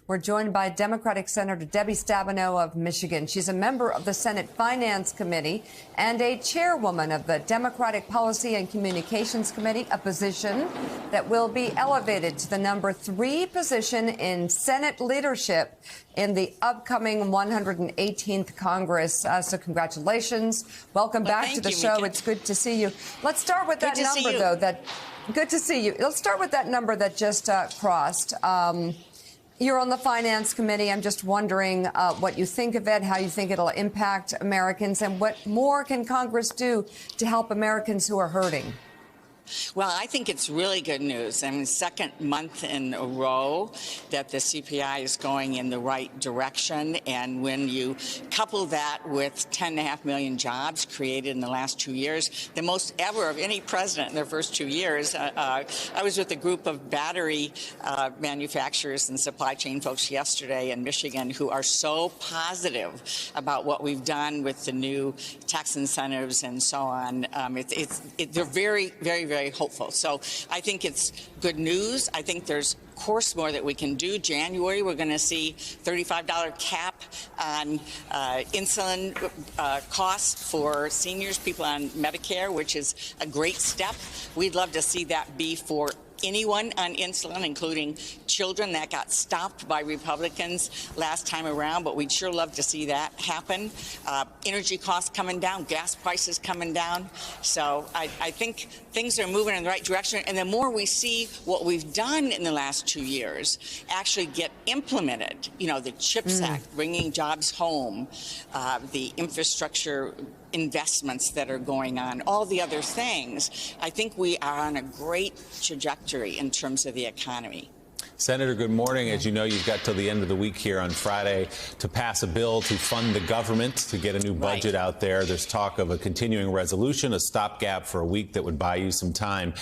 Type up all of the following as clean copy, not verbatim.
We're joined by Democratic Senator Debbie Stabenow of Michigan. She's a member of the Senate Finance Committee and a chairwoman of the Democratic Policy and Communications Committee, a position that will be elevated to the number 3 position in Senate leadership in the upcoming 118th Congress. So congratulations. Welcome back to the show. Mika. It's good to see you. Let's start with that number, though. Good to see you. Let's start with that number that just crossed. You're on the Finance Committee. I'm just wondering what you think of it, how you think it'll impact Americans, and what more can Congress do to help Americans who are hurting? Well, I think it's really good news. I mean, second month in a row that the CPI is going in the right direction. And when you couple that with 10.5 million jobs created in the last 2 years, the most ever of any president in their first 2 years, I was with a group of battery manufacturers and supply chain folks yesterday in Michigan who are so positive about what we've done with the new tax incentives and so on. They're very, very, very hopeful. So I think it's good news. I think there's, of course, more that we can do. January, we're going to see $35 cap on insulin costs for seniors, people on Medicare, which is a great step. We'd love to see that be for anyone on insulin, including children. That got stopped by Republicans last time around, but we'd sure love to see that happen. Energy costs coming down, gas prices coming down. So I think things are moving in the right direction. And the more we see what we've done in the last 2 years actually get implemented, you know, the CHIPS Act, bringing jobs home, the infrastructure investments that are going on, all the other things, I think we are on a great trajectory in terms of the economy. Senator, good morning. As you know, you've got till the end of the week here on Friday to pass a bill to fund the government, to get a new budget out there. There's talk of a continuing resolution, a stopgap for a week that would buy you some time.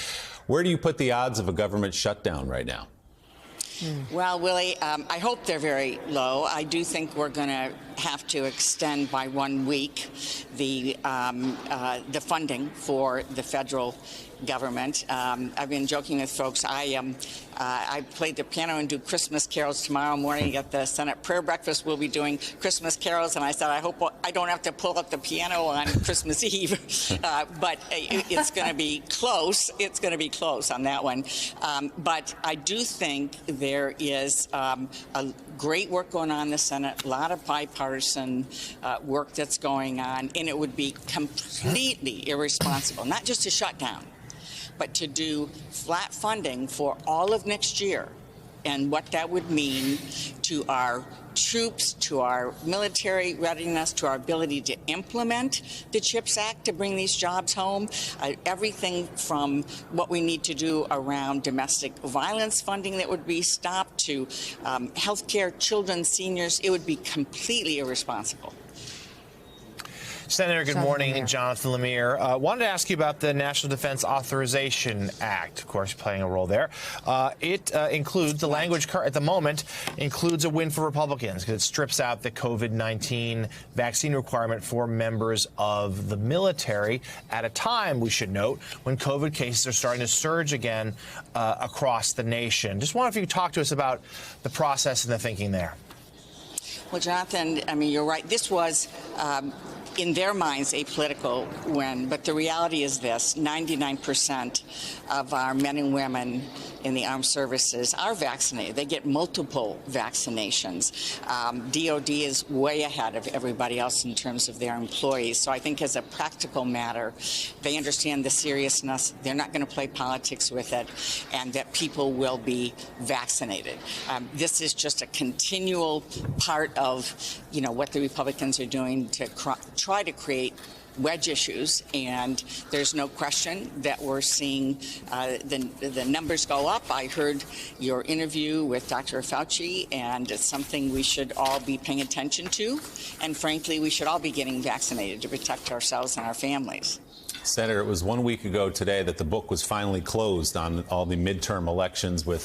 Where do you put the odds of a government shutdown right now? Well, Willie, I hope they're very low. I do think we're going to have to extend by 1 week the funding for the federal government. I've been joking with folks. I played the piano and do Christmas carols tomorrow morning at the Senate prayer breakfast. We'll be doing Christmas carols, and I said, I hope I don't have to pull up the piano on Christmas Eve. But it's going to be close. It's going to be close on that one. But I do think there is a great work going on in the Senate, a lot of bipartisan work that's going on, and it would be completely irresponsible, not just to shut down, but to do flat funding for all of next year, and what that would mean to our troops, to our military readiness, to our ability to implement the CHIPS Act to bring these jobs home, everything from what we need to do around domestic violence funding that would be stopped to health care, children, seniors. It would be completely irresponsible. Senator, good morning. Jonathan Lemire. Wanted to ask you about the National Defense Authorization Act, of course, playing a role there. It includes, the language at the moment, includes a win for Republicans because it strips out the COVID-19 vaccine requirement for members of the military at a time, we should note, when COVID cases are starting to surge again across the nation. Just wonder if you could talk to us about the process and the thinking there. Well, Jonathan, I mean, you're right. This was in their minds, a political win. But the reality is this: 99% of our men and women in the armed services are vaccinated. They get multiple vaccinations. DOD is way ahead of everybody else in terms of their employees. So I think as a practical matter, they understand the seriousness. They're not going to play politics with it, and that people will be vaccinated. This is just a continual part of, you know, what the Republicans are doing to try to create wedge issues, and there's no question that we're seeing the numbers go up. I heard your interview with Dr. Fauci, and it's something we should all be paying attention to, and frankly, we should all be getting vaccinated to protect ourselves and our families. Senator, it was 1 week ago today that the book was finally closed on all the midterm elections, with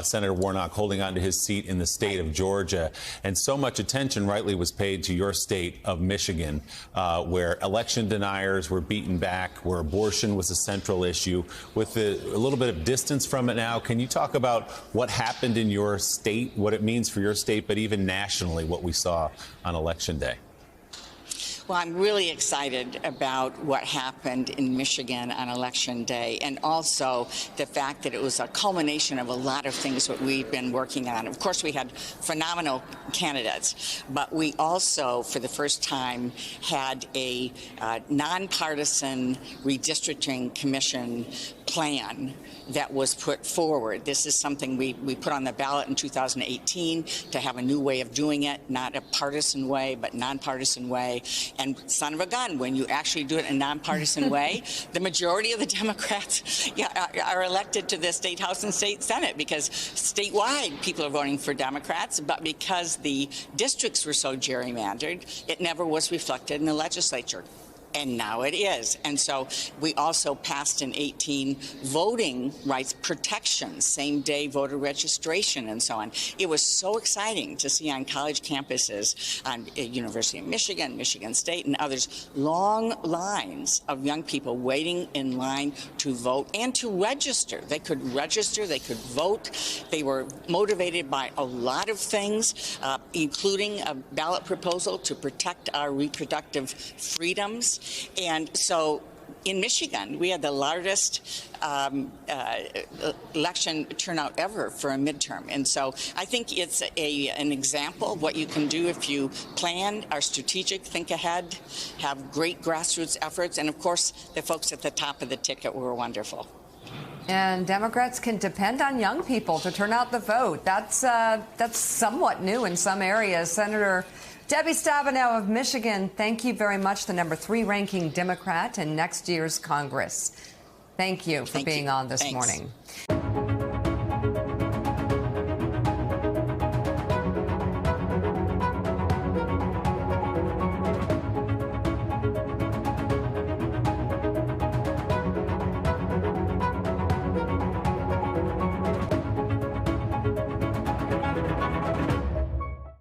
Senator Warnock holding on to his seat in the state of Georgia. And so much attention rightly was paid to your state of Michigan, where election deniers were beaten back, where abortion was a central issue. With a little bit of distance from it now, can you talk about what happened in your state, what it means for your state, but even nationally, what we saw on Election Day? Well, I'm really excited about what happened in Michigan on Election Day, and also the fact that it was a culmination of a lot of things that we've been working on. Of course, we had phenomenal candidates, but we also, for the first time, had a nonpartisan redistricting commission plan that was put forward. This is something we put on the ballot in 2018 to have a new way of doing it, not a partisan way, but nonpartisan way. And son of a gun, when you actually do it in a nonpartisan way, the majority of the Democrats are elected to the state house and state senate, because statewide people are voting for Democrats, but because the districts were so gerrymandered, it never was reflected in the legislature. And now it is. And so we also passed in 18 voting rights protections, same-day voter registration, and so on. It was so exciting to see on college campuses, on University of Michigan, Michigan State, and others, long lines of young people waiting in line to vote and to register. They could register, they could vote. They were motivated by a lot of things, including a ballot proposal to protect our reproductive freedoms. And so in Michigan, we had the largest election turnout ever for a midterm. And so I think it's an example of what you can do if you plan, are strategic, think ahead, have great grassroots efforts. And of course, the folks at the top of the ticket were wonderful. And Democrats can depend on young people to turn out the vote. That's somewhat new in some areas. Senator Debbie Stabenow of Michigan, thank you very much, the number 3 ranking Democrat in next year's Congress. Thank you for being on this morning.